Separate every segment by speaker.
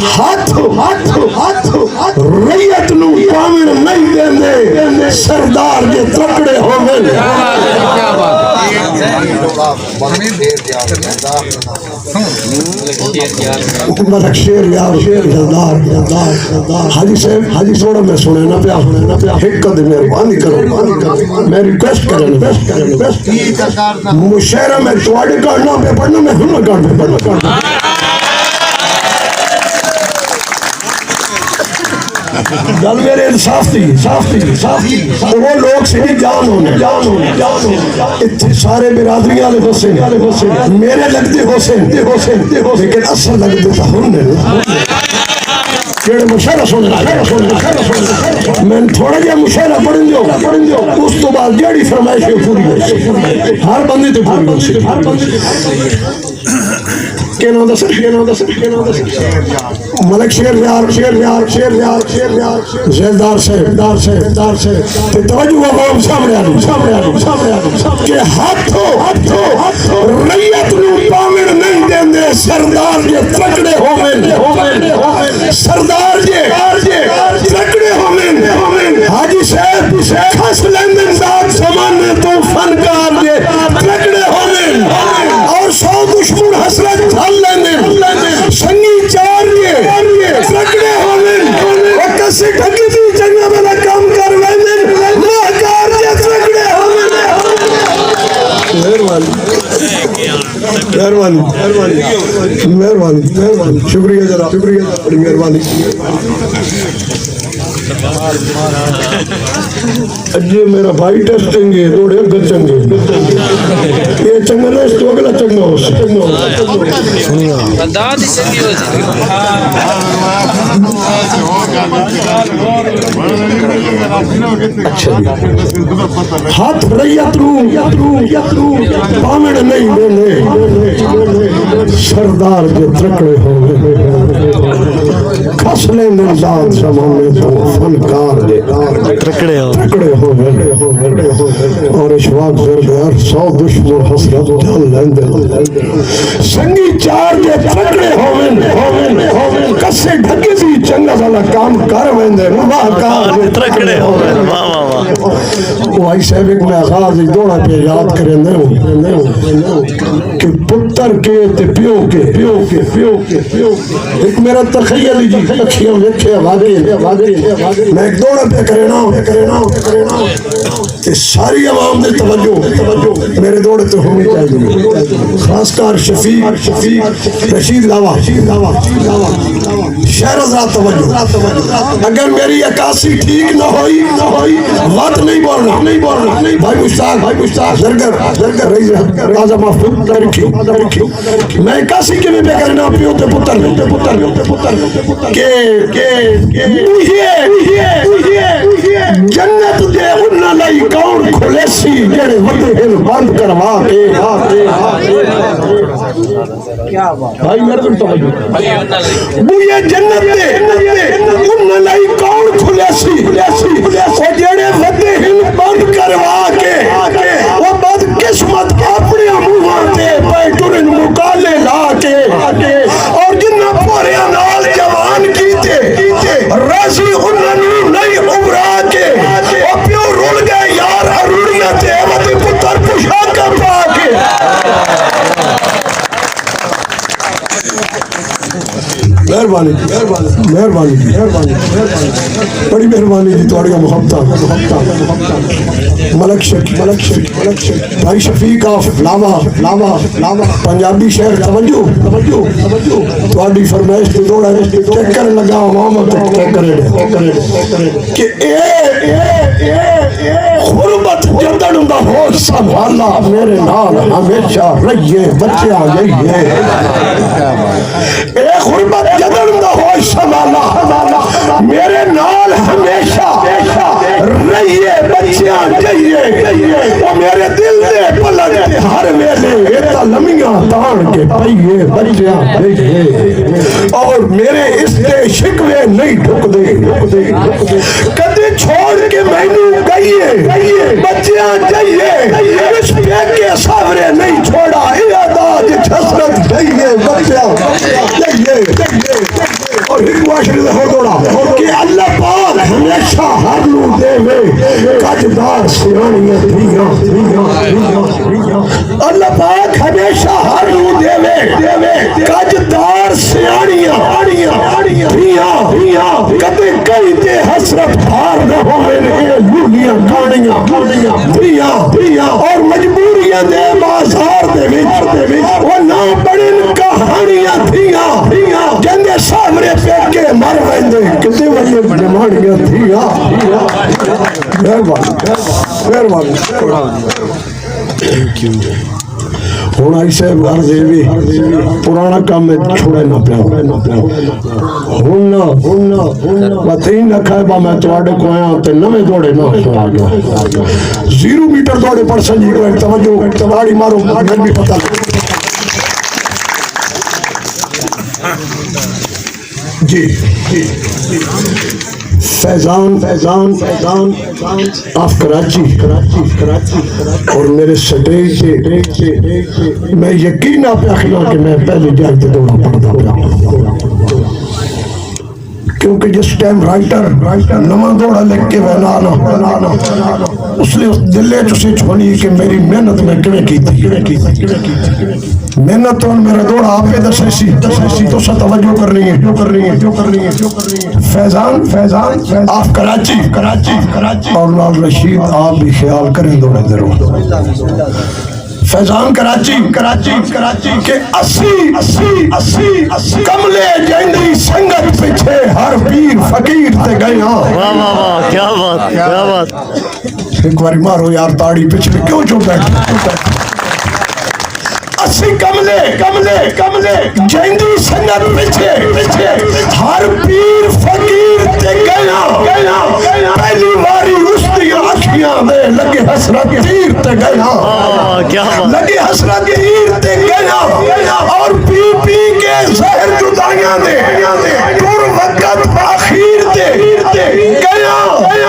Speaker 1: ہاتھ ریت نو پاون نہیں دیندے سردار کے تکڑے ہووے ملک شیر یار جلدار حاجی صاحب سوڑا میں سنے نہ پیا حقت مہربانی کرو میں ریکویسٹ کریں مشاعرہ میں تواڈے کرنا پہ پڑھنا میں ہم کرنا پڑھنا گل میرے انصاف تھی وہ لوگ سے جان ہونے اتنے سارے برادری والے حسین میرے لگتے حسین لیکن اصل لگتے تو ہم نے مشاعرہ سننا میں تھوڑا جہا مشاعرہ پڑھیں جو اس تو بعد جڑی فرمائش پوری ہو ہر بندے تے پوری ہو ملک شیر یار زیدار صاحب توجہ عوام سامنے آ کہ ہاتھوں ریت نو پاون نہیں دیندے سردار جے تکڑے ہوویں سردار جے تکڑے ہوویں حاجی صاحب کھس لیندے ذات زمانے تو فنکار جے تکڑے ہوویں اور سو دشمن حسرت ڈھل لیندے سنگی چار جے تکڑے ہوویں او کسے ٹھگی دی جنگا والا کام کر ویندے مہکار جے تکڑے ہوویں مہربانی شکریہ جناب بڑی مہربانی اجے میرا بھائی ٹیسٹیں گے دوڑے اگر چنگے یہ چنگا نہ اس تو اگلا چنگا ہو سنیا ہاتھ ریت رو پاون نہیں دینے سردار کے ترکڑے ہو کھس لیں ذات زمانے تو فنکار دے ترکڑے ہو اور اشواق زرد ہر سو دشمن حسرت ڈھل لیندے سنگی چار دے ترکڑے ہوویں کسے ڈھگے سی چنگا والا کام کر ویندے مہکار دے ترکڑے ہوویں وہ آئی صاحب ایک میں آغاز ایک دوڑا پہ یاد کریں دے کہ پتر کے تے پیو کے ایک میرا تخیل جی اکھیاں ویکھے میں ایک دوڑا پہ کرنا کہ ساری عوام دے توجہ میرے دوڑے تو ہونی چاہیے خاص کر شفیق رشید لاوا شہر حضرات توجہ اگر میری عکاسی ٹھیک نہ ہوئی بات نہیں بولنا بھائی مشتاق زرگر راجہ محفوظ میں عکاسی کے میں کرنا پیو تے پتر کہ جنت دے انہاں لئی کون کھلے سی جڑے وڈے ہن بند کروا کے بھائی میرے تو توجہ بوئے جنت دے انہاں لئی کون کھلے سی او جڑے وڈے ہن بند کروا کے وہ بد قسمت اپنے منہاں تے بیٹھن مقالے لا کے اور جنہ پوریاں نال جوان کیتے راضی انہاں نہیں عمرہ کے اور پیو رول گئے یار اروڑیاں تے وطی پتر پشا کر پا کے مہربانی بڑی مہربانی جی توڑیاں محبتہ ملک شفیق بھائی شفیق آف لاوا پنجابی شہر توجہ توڑی فرمائش تے دوڑا چیک کر لگا عوام تک چیک کرے کہ غربت جدڑ دا ہو سنبھالا میرے نال ہمیشہ رہیے بچے آ جائیے اے غربت جدڑ دا ہو سنبھالا میرے نال ہمیشہ رہیے بچے آ جائیے وہ میرے دل دے پلٹ ہر ویلے ایتا لمیاں تان کے پائیے بچے آ جائیے اور میرے اس دے شکوے نہیں ڈھک دے کدے چھوڑ کے مینوں گئیے بچے آ جائیے اس پہ کے ساورے نہیں چھوڑا اے آداد چھسرت گئیے بچے آ جائیے اور ایک واشر دے ہو دوڑا کہ اللہ پاک ہمیشہ ہر نو دے وے کجدار سیانیاں دھیاں اللہ پاک ہمیشہ ہر نو دے وے کجدار سیانیاں دھیاں کدے کئی تے حسرت ہار نہ ہوئے لگے لولیاں کانیاں دھیاں اور مجبوریاں دے بازار دے وچ وہ نہ بڑن کہانیاں دھیاں جندے سامنے پیٹ کے مر ویندے کتے وجے جمانیاں دھیاں مہربانی تھینک یو ہوں ایسے گھر دے بھی پرانا کام میں چھوڑے نہ پیا ہوں تین رکھا ہے میں تواڈے کو آیا تے نویں دوڑے نہ آ گیا 0 میٹر دوڑے پر سنجی کو توجہ تواڑی مارو میں بھی پتہ جی فیضان آف کراچی اور میرے سٹیج سے میں یقین آپ اخلا کہ میں پہلے جائے تے دوڑا پڑھتا پڑا کیونکہ جس ٹائم رائٹر نواں دوڑا لکھ کے بنانا اس نے دلے چسے چھوڑی کہ میری محنت میں کیویں کی تھی محنت تو میرا دوڑا آپ پہ دسیسی تو سا توجہ کرنی ہے فیضان آپ کراچی اور لال رشید آپ بھی خیال کریں دوڑے ضرور فیضان کراچی کے 80 کملے جیندی سنگت پیچھے ہر پیر فقیر تے گئے ہاں
Speaker 2: کیا بات
Speaker 1: ایک باری مارو یار تاڑی پچھلے کیوں چپ بیٹھ 80 کملے جیندی سنگت پیچھے ہر پیر فقیر تے گیا پہلی باری اس دی اکھیاں دے لگے حسرت تیر تے گیا لگے حسرت تیر تے گیا اور پی کے زہر جدائیاں دے دور وقت باخیر تے گیا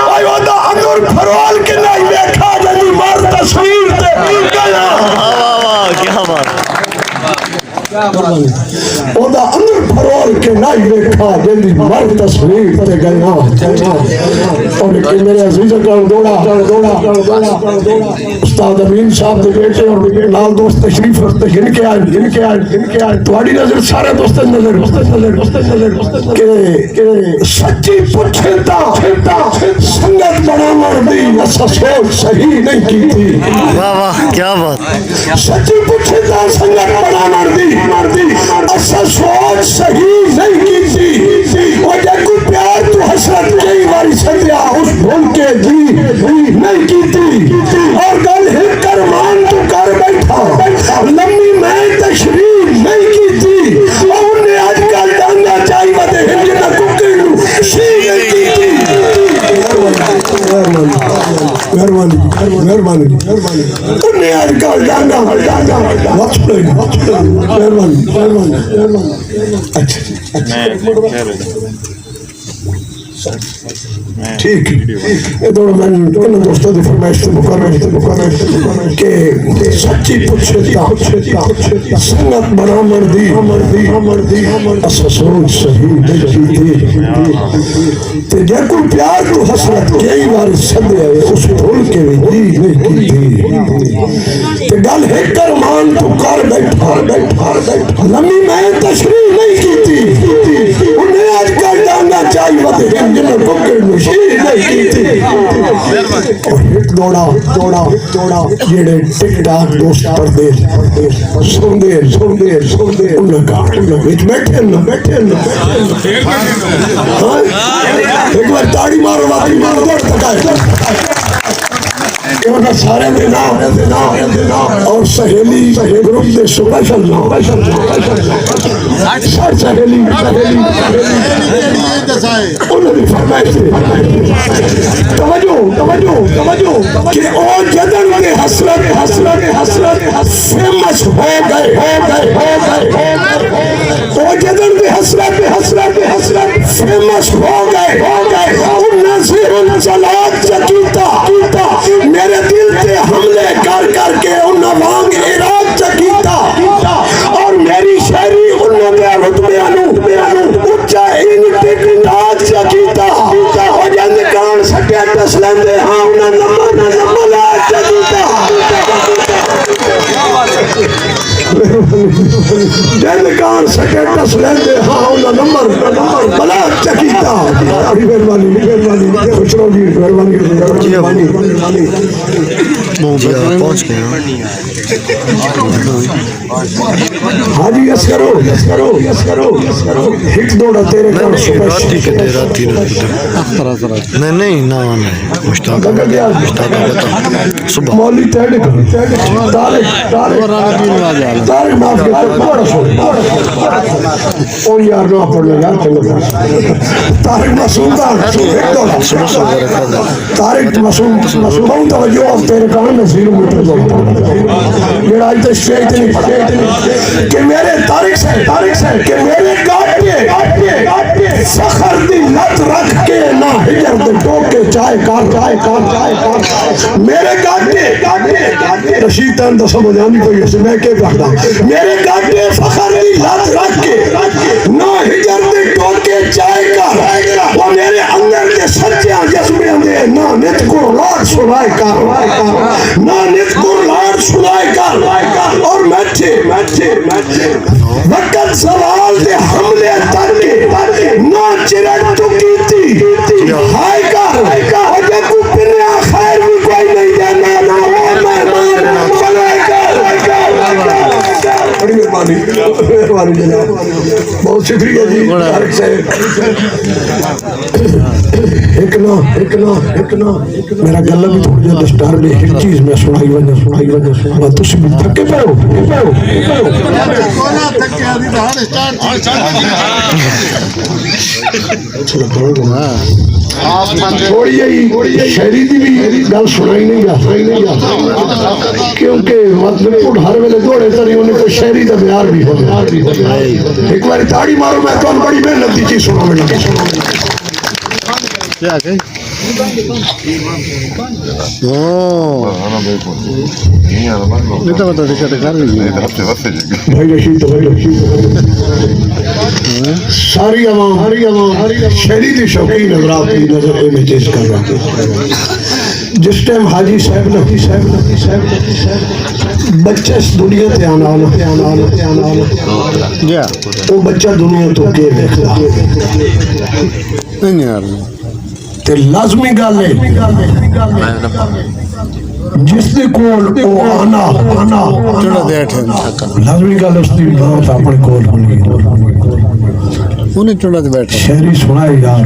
Speaker 1: آئیو دا اندر پھروال کے نہیں بیٹھا جنی مار تصویر تے گیا
Speaker 2: کیا بات
Speaker 1: اودا اندر پھرول کے نہیں دیکھا جلدی مر تصویر تے گیا اور کہ میرے عزیز کا دوڑا استاد امین صاحب دے بیٹے اور نال دوست تشریف رکھتے گن کے آئے تواڈی نظر سارے دوست نظر کہ سچی پوچھے تا سنگت بنا مردی ایسا سوچ صحیح نہیں کی تھی
Speaker 2: کیا بات
Speaker 1: سچی پوچھے تا سنگت بنا مردی ایسا سوچ صحیح نہیں کی تھی اور جب کوئی پیار تو حسرت کئی باری سدیا اس بھول کے نہیں کی تھی اور گل ہٹ کر مان تو کر بیٹھا لمبی میں تشریف نہیں کی تھی اور انہیں آج کل ڈانگا چاہی بدے ہنجے نہ ککڑ شیئی نہیں کی تھی مہربانی انہیں آج کل ڈانگا وقت مہربانی ٹھیک ہے دوڑ میں ان دوستوں دی فرمائش سے مقرر کہ سچی پوچھتا سنت بنا مردی اسا سوچ صحیح نہیں کی تے جے کوئی پیار تو حسرت کئی بار سدے اس بھول کے بھی نہیں کی تے گل ہے کر مان تو کر بیٹھا لمبی میں تشریح نہیں کی تھی انہیں آج کل جاننا چاہیے بدے جنہیں پکڑ مشیر نہیں کی تھی اور ہٹ دوڑا جیڑے ٹک ٹاک دوست پردے سن دے انہیں کہا بیٹھے ایک بار تاڑی مارو دوڑ تکائے سارے دینا اور سہیلی گروپ دے سپیشل سہیلی انہوں نے فرمائش توجہ کہ او جدن کے حسرت فیمس ہو گئے او جدن کے حسرت فیمس ہو گئے انہوں سے چلاک چکیتا میرے دل تے حملے کر کے انہاں وانگ عراق چکیتا اور میری شہری انہاں دے رتبے انو اچا سٹیٹس لیندے ہاں انہاں نمبر لا چکیتا جن کار سٹیٹس لیندے ہاں انہاں نمبر بلا چکیتا بڑی مہربانی خوشرو جی مہربانی
Speaker 2: پہنچ گئے
Speaker 1: ہاں جی یس کرو ہٹ دوڑا تیرے کام
Speaker 2: راتی کے دے راتی نہیں مشتاق صبح
Speaker 1: مولی طارق معاف او یار نہ پڑھ لے یار طارق معصوم طارق معصوم بہت توجہ آپ تیرے کام میں 0 میٹر جڑا آج اسٹیج نہیں پڑا کہ میرے طارق سے کہ میرے گاٹے فخر دی لت رکھ کے نہ ہجر دے ٹوکے چائے کار میرے گاٹے رشید تن تو سمجھ آنی کوئی اسے میں کہ پڑھتا میرے گاٹے فخر دی لت رکھ کے نہ ہجر دے ٹوکے چائے کار وہ میرے اندر دے سچیاں جذبیاں دے نہ نت کو لاڑ سنائے کار نہ نت کو لاڑ سنائے کار اور میٹھے وقت سوال دے حملے ترکے نہ چرٹ تو کیتی ہائے کار اور جب کو پنیا خیر بھی کوئی نہیں جانا نا چلائے کار بڑی مہربانی جناب بہت شکریہ جی طارق صاحب ایک نا میرا گلہ بھی تھوڑی جا ڈسٹرب ہے ایک چیز میں سنائی وجہ تسی بھی تھکے پہ ہو تھوڑی جی شہری دی بھی گل سنائی نہیں گا کیونکہ مطلب ہر ویلے دوڑے تری انہیں کوئی شہری دا بیار بھی ہو ایک باری تاڑی مارو میں تو بڑی محنت دی چیز سنا میں لگے
Speaker 2: کیا کہ
Speaker 1: بھائی رشید ساری عوام شہری دی شوقین حضرات کی نظر میں چیز کر رہا جس ٹائم حاجی صاحب بچہ اس دنیا تے آنا وہ بچہ دنیا تو کے دیکھتا تے لازمی گل ہے جس دے کول او آنا لازمی گل اس دی موت اپنے کول ہونی شہری سنائے گا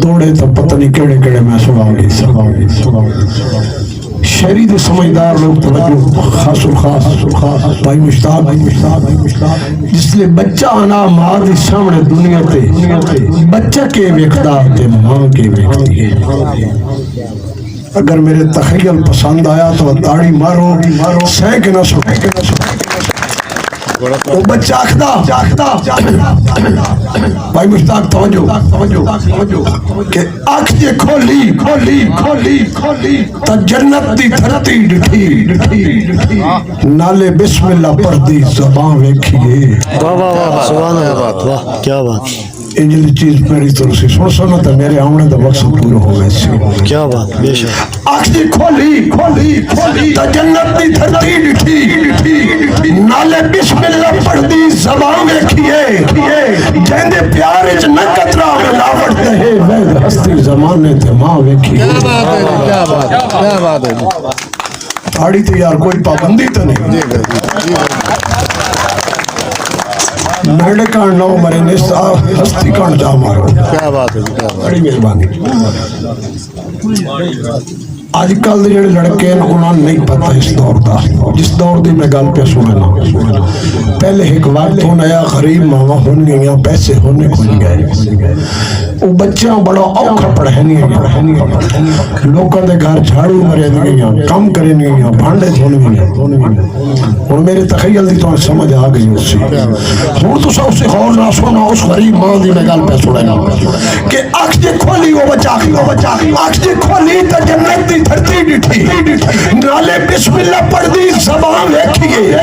Speaker 1: دوڑے تو پتہ نہیں کیڑے میں سناؤں گی شہری دے سمجھدار لوگ توجہ خاص بھائی مشتاق جس لئے بچہ آنا ماں دی سامنے دنیا تے بچہ کے ویکھدا تے ماں کے ویکھدی ہے اگر میرے تخیل پسند آیا تو داڑھی مارو سینک نہ سکے وہ بچہ آخدہ بھائی مشتاق توجہ کہ آنکھ جے کھولی تا جنت دی دھرتی ڈٹھی نالے بسم اللہ پڑھ دی زبان ویکھیے
Speaker 2: واہ سبحان اللہ واہ کیا بات
Speaker 1: انجلی چیز میری طرح سے سنو تو میرے آمنے دا وقت پورا ہو گئے سے
Speaker 2: کیا بات بے شک
Speaker 1: آنکھ جی کھولی تا جنت دی دھرتی ڈٹھی نالے بسم اللہ پڑھ دی زبان ویکھیے جہندے پیارے چ نہ قطرہ ملاوٹ دہے وید ہستی زمانے تے ماں ویکھیے
Speaker 2: کیا بات ہے
Speaker 1: تھاڑی تے یار کوئی پابندی تو نہیں نڑے کان نو مرے نستا ہستی کان جا مارو
Speaker 2: کیا بات ہے
Speaker 1: بڑی مہربانی آج کل دے جڑے لڑکے ہیں انہاں نہیں پتہ اس دور دا جس دور دی میں گل پہ سننا پہلے ایک وقت ہونا یا غریب ماما ہون گئیاں پیسے ہونے کھل گئے وہ بچیاں بڑا اوکھا پڑھنی گئیاں لوکاں دے گھر جھاڑو مرے گئیاں کم کریں گئیاں بھانڈے دھونے گئیاں اور میرے تخیل دی تو سمجھ آ گئی اس سے ہوں تو سب سے غور نہ سونا اس غریب ماں دی میں گل پہ سننا کہ آنکھ جے کھولی وہ بچا آنکھ جے کھولی تا جنت دی دھرتی ڈٹھی نالے بسم اللہ پڑھ دی زبان ویکھیے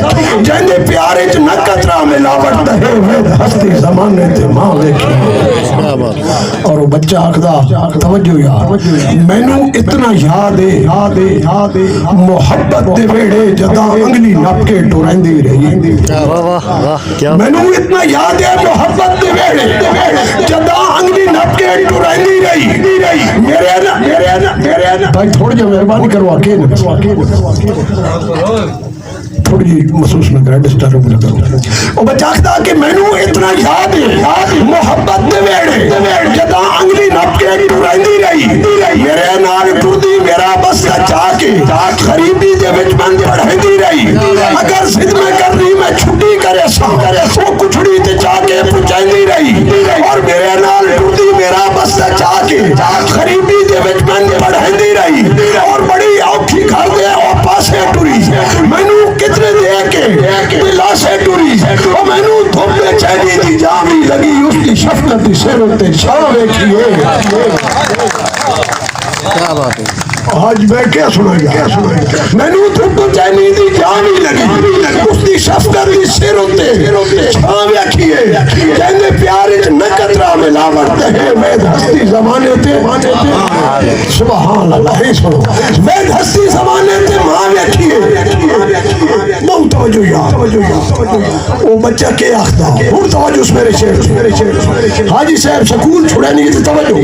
Speaker 1: جہندے پیارے چ نہ قطرہ ملاوٹ دہے وید ہستی زمانے تے ماں ویکھیے
Speaker 2: کیا بات
Speaker 1: اور وہ بچہ آخدا توجہ یار مینو اتنا یاد ہے محبت دے ویڑے جدا انگلی نپ کے ٹورندی رہی
Speaker 2: واہ واہ واہ کیا
Speaker 1: مینو اتنا یاد ہے محبت دے ویڑے جدا انگلی نپ کے ٹورندی رہی میرے نا بھائی تھوڑی جا مہربانی کروا کے تھوڑی جی محسوس نہ کرے ڈسٹرب نہ کرو وہ بچہ آخدا کہ مینو اتنا یاد ہے محبت دے ویڑے جدا انگلی نپ کے ٹورندی رہی میرے نال ٹردی میرا بس کا چاہ کے غریبی دے وچ من پڑھندی رہی اگر ضد میں کرنی میں چھٹی کرے سا وہ کچھڑی تے چاہ کے پہنچاندی رہی اور میرے نال ٹردی میرا بس کا چاہ کے غریبی دے وچ من پڑھندی رہی اور بڑی اوکھی گھر دے او پاسے ٹری مینو کتنے دے کے بلا سے ٹری او مینو دھوپے چینی دی جامی لگی اس کی شفقت دی سر تے چھاں ویکھیے
Speaker 2: کیا بات ہے
Speaker 1: آج میں کیا سنا گیا میں نے تو چینی دی جانی لگی اس دی شفقت دی سر ہوتے چھاں ویکھیے کہندے پیار وچ نہ قطرہ ملاوٹ ہے میں ہستی زمانے تے سبحان اللہ ہی سنو میں ہستی زمانے تے ماں ویکھیے بہت توجہ یار وہ بچہ کے آخدا ہوں توجہ اس میرے شعر حاجی صاحب سکول چھڑے نہیں توجہ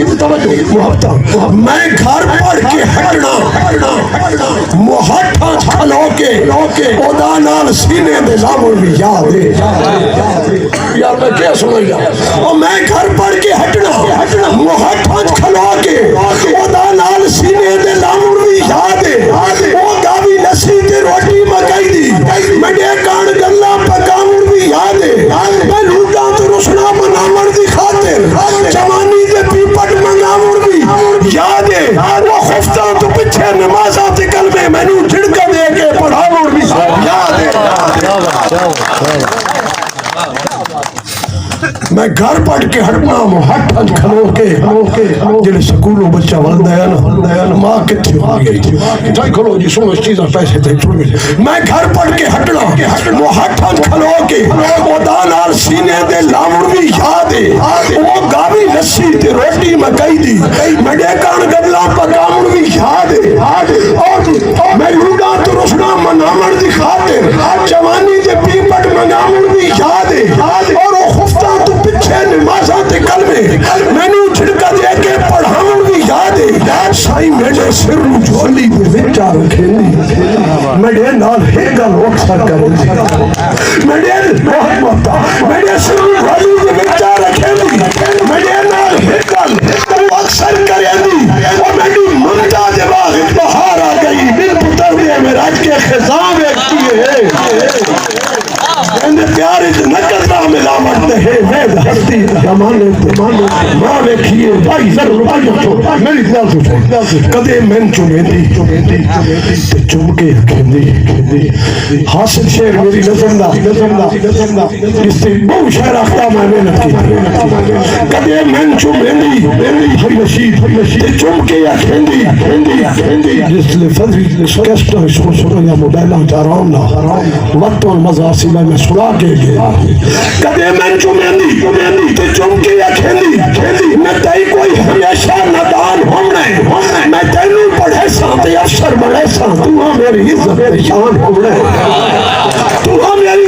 Speaker 1: محبت میں گھر پڑھ کے ہٹنا محٹھاں کھلو کے اودا نال سینے دے زامن بھی یاد ہے یار میں کیا سنا یار اور میں گھر پڑھ کے ہٹنا محٹھاں کھلو کے اودا نال سینے دے زامن بھی یاد ہے او گاوی لسی تے روٹی مکائی دی میں ڈے کان گلا پکاون بھی یاد ہے میں لوٹاں تو رسنا منامن دی خاطر جوانی دے پیپٹ منگاون بھی یاد ہے وہ خفتہ تو پیچھے نمازاں تے کلمے مینوں جھڑکا دے کے پڑھاون بھی یاد ہے میں گھر پڑھ کے ہٹنا ہٹ کھلو کے جلے سکولوں بچہ ولدا ہے نا ماں کتھے ہو گئی جائی کھلو جی سنو اس چیزاں پیسے تے چھوڑ میں گھر پڑھ کے ہٹنا وہ ہٹ کھلو کے او دانال سینے دے لاون بھی یاد ہے وہ گاوی لسی تے روٹی مکئی دی میں ڈے کان گدلا پکاون بھی یاد ہے اور میں لوڈا تو رسنا منامن دی خاطر جوانی دے پیپٹ منامن بھی یاد ہے اور وہ خفتہ تو پیچھے نمازاں تے کلمے مینوں چھڑکا دے کے پڑھاون بھی یاد ہے سائی میرے سر نوں جھولی دے وچ رکھیندی میرے نال ایک گل اکثر کرندی میرے محبت میرے سر نوں جھولی دے وچ رکھیندی میرے نال ایک گل اکثر کرندی اور میری ممتا دے باغ بہار آ گئی دل پتر دے میرا کے خزاں ویکھتی ہے اندے پیارے تے نہ کرتا ملاوٹ ہے میں ہستی زمانے تے ماں ویکھیے بھائی ضرور آئی میری خیال سے کدے میں چومیندی تے چوم کے کھیندی حاصل شعر میری نظم دا جس سے بہت شعر آختا میں محنت کی کدے میں چومیندی ہری نشید تے چوم کے کھیندی جس لئے فضی کیسٹا سنو یا موبائلہ چارام نا وقت اور مزاسی میں سنا کے گیا کدے میں چومیندی تے چوم کے کھیندی میں تائی کوئی ہمیشہ ندان ہونے میں تینوں پڑھے سان تے افسر بڑے سان تو میری عزت شان ہونے تو میری